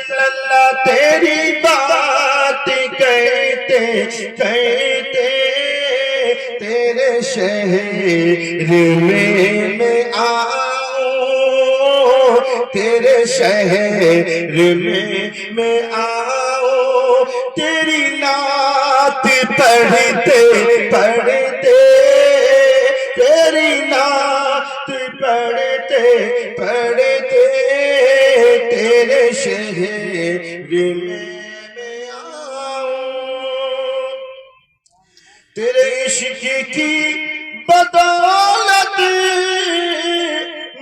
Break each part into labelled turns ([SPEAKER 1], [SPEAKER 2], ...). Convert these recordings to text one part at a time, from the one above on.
[SPEAKER 1] صلی اللہ تیری بات کہتے کہتے تیرے شہر میں آؤں، تیرے شہر میں آؤں، تیری نعت پڑھتے پڑھتے، تیری نعت پڑھتے پڑھتے تیرے شہر میں آؤں، تیرے عشق کی بدولت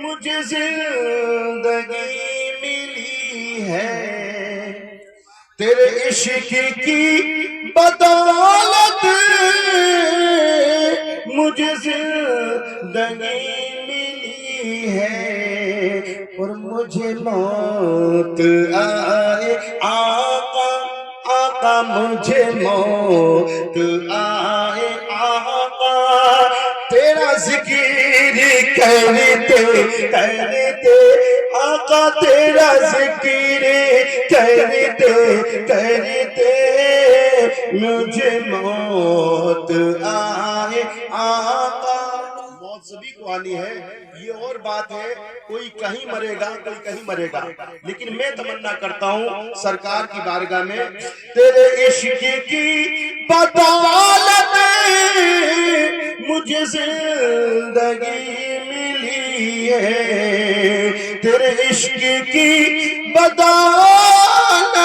[SPEAKER 1] مجھے زندگی ملی ہے، تیرے عشق کی بدولت مجھے زندگی ملی ہے، اور مجھے موت آئے آقا آقا، مجھے موت آئے آقا، تیرا ذکر کرتے کرتے آقا، تیرا ذکر کرتے کرتے مجھے موت آئے آقا۔ موت سبھی کو آنی ہے، یہ اور بات ہے، کوئی کہیں مرے گا کوئی کہیں مرے گا، لیکن میں تمنا کرتا ہوں سرکار کی بارگاہ میں، تیرے عشق کی بدولت مجھے زندگی ملی ہے، تیرے عشق کی بدولت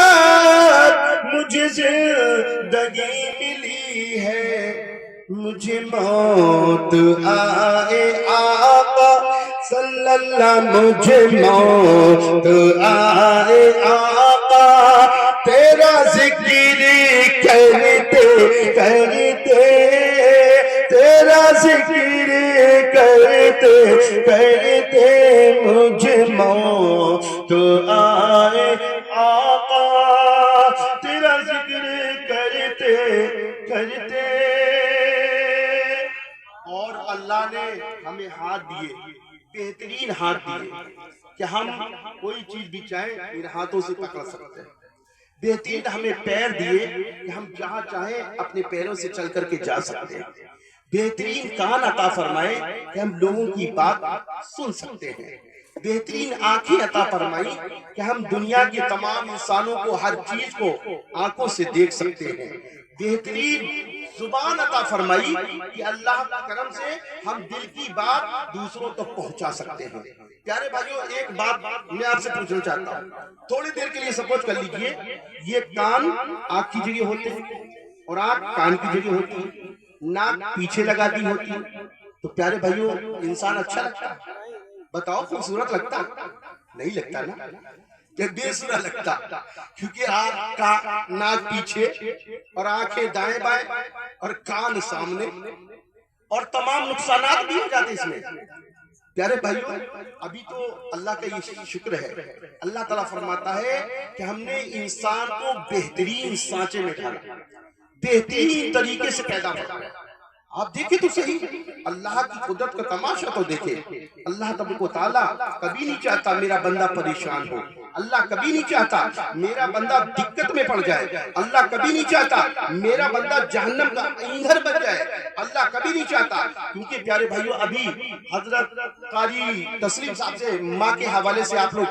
[SPEAKER 1] مجھے زندگی ملی ہے، مجھے موت آئے آقا صلی اللہ، مجھے موت آئے آقا، تیرا ذکر کرتے کرتے، تیرا ذکر کرتے کرتے مجھے موت آئے آقا، تیرا ذکر کرتے کرتے۔ اور اللہ نے ہمیں ہاتھ دیے، بہترین ہاتھ دیے کہ ہم کوئی چیز بھی چاہیں ان ہاتھوں سے پکڑ سکتے ہیں، بہترین ہمیں پیر دیے کہ ہم جہاں چاہیں اپنے پیروں سے چل کر کے جا سکتے ہیں، بہترین کان عطا فرمائے کہ ہم لوگوں کی بات سن سکتے ہیں، بہترین آنکھیں عطا فرمائی کہ ہم دنیا کے تمام انسانوں کو ہر چیز کو آنکھوں سے دیکھ سکتے ہیں، بہترین زبان عطا فرمائی کہ اللہ کے کرم سے ہم دل کی بات دوسروں تک پہنچا سکتے ہیں۔ پیارے بھائیوں، ایک بات میں آپ سے پوچھنا چاہتا ہوں، تھوڑی دیر کے لیے سپوز کر لیجئے یہ کان آنکھ کی جگہ ہوتے ہیں اور آنکھ کان کی جگہ ہوتی ہے، ناک پیچھے لگا دی ہوتی ہے، تو پیارے بھائیوں انسان اچھا لگتا ہے؟ بتاؤ خوبصورت لگتا؟ نہیں لگتا نا، کہ بے سورا لگتا، کیونکہ ناک پیچھے اور آنکھیں دائیں بائیں اور کان سامنے، اور تمام نقصانات بھی ہو جاتے اس میں۔ پیارے بھائیوں، ابھی تو اللہ کا یہ شکر ہے، اللہ تعالیٰ فرماتا ہے کہ ہم نے انسان کو بہترین سانچے میں ڈالا، بہترین طریقے سے پیدا فرمایا۔ آپ دیکھیں تو صحیح، اللہ کی قدرت کا تماشا تو دیکھیں، اللہ تبارک و تعالیٰ کبھی نہیں چاہتا میرا بندہ پریشان ہو، اللہ کبھی نہیں چاہتا میرا بندہ دقت میں پڑ جائے، اللہ کبھی نہیں چاہتا میرا بندہ جہنم کا ایندھن بن جائے، اللہ کبھی نہیں چاہتا، کیونکہ پیارے بھائیوں ابھی حضرت قاری تسلیم صاحب سے ماں کے حوالے سے آپ لوگ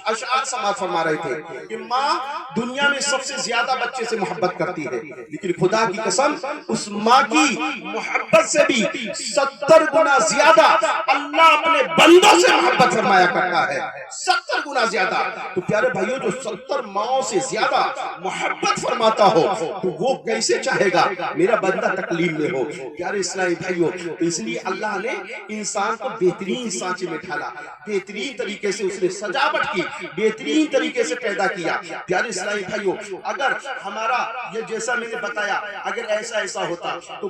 [SPEAKER 1] اشعار سماعت فرما رہے تھے کہ ماں دنیا میں سب سے زیادہ بچے سے محبت کرتی ہے، لیکن خدا کی قسم اس ماں کی محبت سے بھی 70 گنا زیادہ اللہ اپنے بندوں سے محبت فرمایا کرتا ہے، 70 گنا زیادہ۔ تو پیارے بھائیوں، جو 70 ماؤں سے زیادہ محبت فرماتا ہو تو وہ کیسے چاہے گا میرا بندہ تکلیف میں ہو؟ پیارے اسلامی بھائیوں، تو اس لیے اللہ نے انسان کو بہترین سانچے میں ڈھالا، بہترین طریقے سے اس نے سجاوٹ کی، بہترین طریقے سے پیدا کیا۔ پیارے اسلامی بھائیوں، اگر ہمارا یہ جیسا میں نے بتایا اگر ایسا ہوتا تو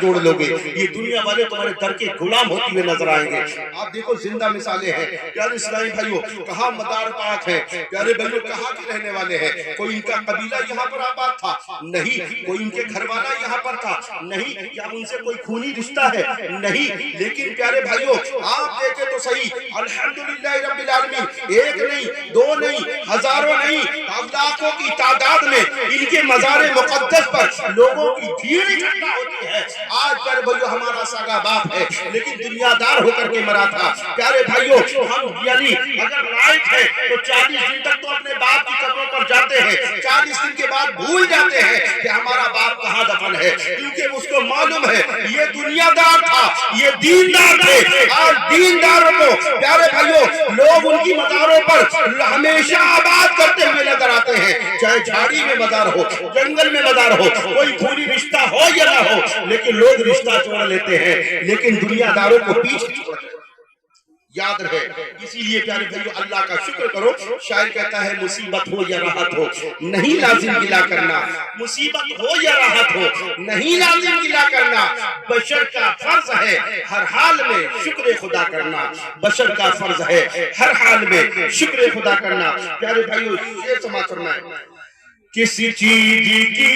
[SPEAKER 1] جوڑ لو گے یہ دنیا والے تمہارے در کے غلام ہوتے ہوئے نظر آئیں گے. آپ دیکھو زندہ مثالیں ہیں پیارے اسلامی بھائیوں. کہاں مدار پاک ہے پیارے بھائیوں, کہاں کے رہنے والے ہیں. کوئی ان کا قبیلہ یہاں پر آباد تھا نہیں, کوئی ان کے گھر والا یہاں پر تھا نہیں, یا ان سے کوئی خونی رشتہ ہے نہیں, لیکن پیارے بھائیوں آپ دیکھیں تو صحیح الحمدللہ رب العالمین, ایک نہیں دو نہیں ہزاروں نہیں لاکھوں کی تعداد میں ان کے مزار مقدس پر لوگوں کی بھیڑ اکٹھا ہوتی ہے. آج پیارے بھائیوں ہمارا سگا باپ ہے لیکن دنیا دار ہو کر کے مرا تھا. پیارے بھائیوں ہم یعنی اگر لائق ہے تو 40 دن تک تو اپنے باپ کی قبروں پر جاتے ہیں, 40 دن کے بعد بھول جاتے ہیں کہ ہمارا باپ کہاں دفن ہے, کیونکہ اس کو معلوم ہے یہ دنیا دار تھا یہ دیندار تھے. آج دینداروں کو پیارے بھائیوں لوگ ان کی مزاروں پر ہمیشہ آباد کرتے ہوئے نظر آتے ہیں, چاہے جھاڑی میں مزار ہو جنگل میں مزار ہو, کوئی خونی رشتہ ہو یا نہ ہو, لیکن لوگ رشتہ جوڑ لیتے ہیں لیکن دنیا داروں کو پیچھے چھوڑ دیتے ہیں. یاد رہے اسی لیے پیارے بھائیو اللہ کا شکر کرو. شاعر کہتا ہے مصیبت ہو یا راحت ہو نہیں لازم گلا کرنا, مصیبت ہو یا راحت ہو نہیں لازم گلا کرنا, بشر کا فرض ہے ہر حال میں شکر خدا کرنا, بشر کا فرض ہے ہر حال میں شکر خدا کرنا. پیارے بھائیو یہ سماعت فرمائیں, کسی چیز کی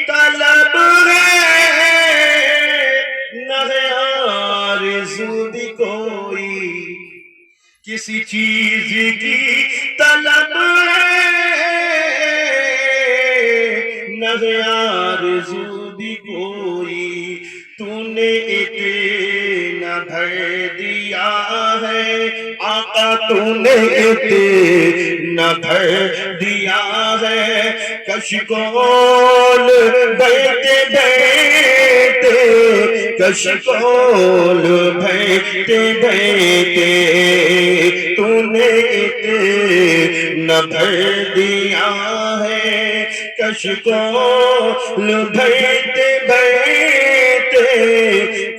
[SPEAKER 1] طلب ہے نہ ہے آرزو بھی کوئی, کسی چیز کی طلب ہے نہ ہے آرزو بھی کوئی, تو نے اتنا بھر دیا ہے آقا تو نے اتنا بھر دیا ہے, کشکول بیٹے بیٹے کشکول بیٹے بیٹے تو نے اتنا بھر دیا ہے, کشکول بیٹے بیٹے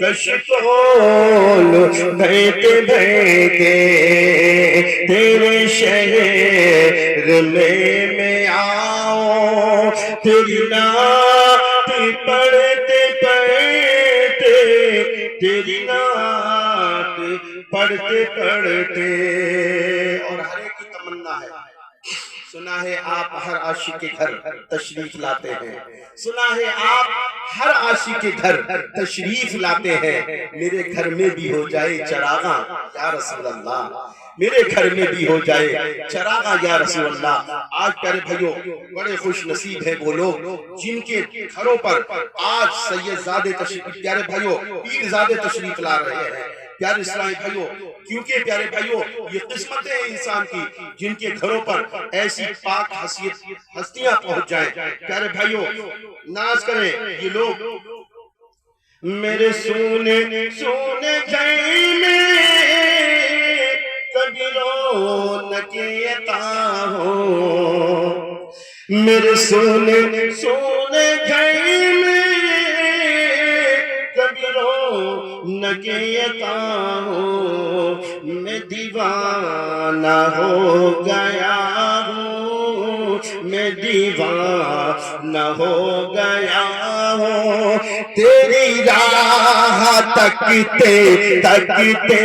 [SPEAKER 1] کشکول بیٹے بیٹے تیرے شہر میں آؤ, تیری نعت پڑھتے پڑھتے تیری نعت پڑھتے پڑھتے. اور ہر ایک کی تمنا ہے, سنا ہے آپ ہر عاشق کے گھر تشریف لاتے ہیں, سنا ہے آپ ہر عاشق کے گھر تشریف لاتے ہیں, میرے گھر میں بھی ہو جائے چراغاں یا رسول اللہ, میرے گھر میں بھی ہو جائے چراغاں یا رسول اللہ. آج پیارے بھائیوں بڑے خوش نصیب ہیں وہ لوگ جن کے گھروں پر آج سید زادے تشریف پیارے بھائیوں پیر زادے تشریف لا رہے ہیں. پیارے اسلامی بھائیوں کیونکہ پیارے بھائیوں یہ قسمت ہے انسان کی جن کے گھروں پر ایسی پاک ہستیاں پہنچ جائیں. پیارے بھائیوں ناز کریں یہ لوگ, میرے سونے سونے گھر میں کبھی رونق عطا ہو, میرے سونے سونے گھر میں کبھی رونق عطا ہو, میں دیوانہ ہو گیا ہوں, میں دیوانہ ہو گیا ہوں, تیری راہ تکتے تکتے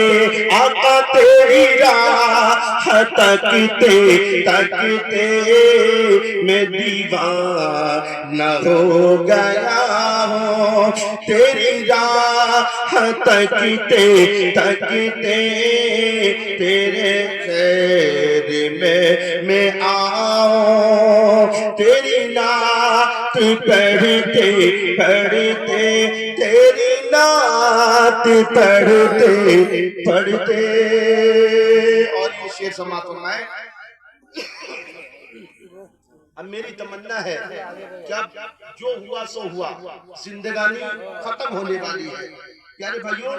[SPEAKER 1] آقا تیری راہ تکتے تکتے میں دیوانہ ہو گیا ہوں, تیری راہ تکتے تکتے تیرے خیر میں آؤں, تیری نعت پڑھتے پڑھتے تیری نعت پڑھتے پڑھتے. اور یہ شعر سماعت فرمائیں, اب میری تمنا ہے جب جو ہوا سو ہوا, زندگانی ختم ہونے والی ہے. پیارے بھائیوں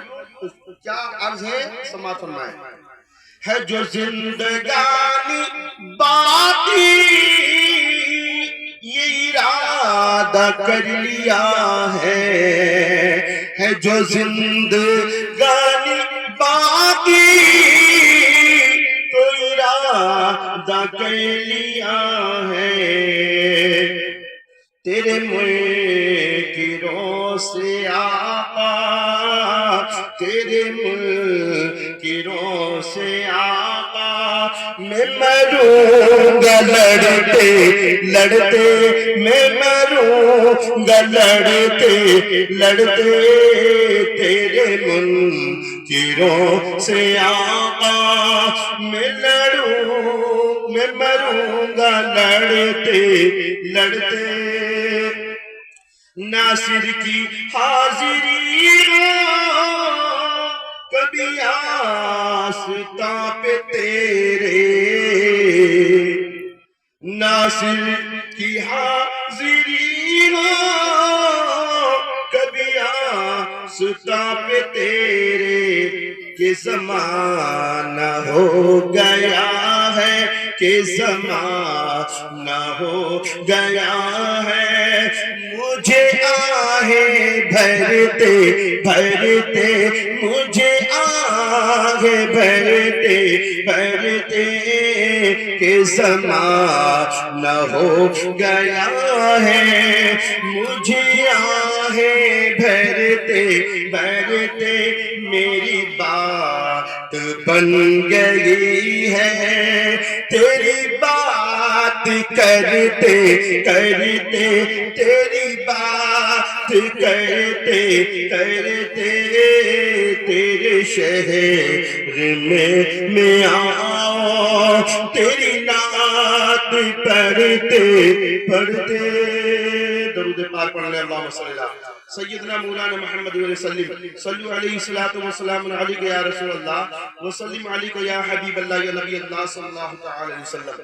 [SPEAKER 1] کیا عرض ہے سماعت فرمائیں, ہے جو زندگانی باقی یہ ارادہ کر لیا ہے جو زندگانی باقی تو ارادہ کر لیا ہے, تیرے منکروں سے تیرے منکروں سے آقا میں مروں گا لڑتے لڑتے، میں مروں گا لڑتے لڑتے تیرے منکروں سے آقا میں مروں گا لڑتے لڑتے، ناصر کی حاضری ہو کبھی آستاں پہ تیرے، ناصر کی حاضری ہو کبھی آستاں پہ تیرے، کہ زمانہ ہو گیا ہے، کہ زمانہ ہو گیا ہے، مجھے آہیں بھرتے بھرتے، مجھے آہیں بھرتے بھرتے، کہ زمانہ ہو گیا ہے، مجھے آہیں بھرتے بھرتے، میری بات بن گئی ہے، تیری بات کرتے کرتے، تیری بات کرتے کرتے، تیرے شہر میں آؤ، تیری نعت پڑھتے پڑھتے، درود پاک پڑھ لیں، اللہم صلی اللہ سیدنا مولانا محمد علیہ وسلم، صلو علیہ الصلوۃ والسلام علیک یا رسول اللہ، وسلم علیک یا حبیب اللہ یا نبی اللہ صلی اللہ علیہ وسلم۔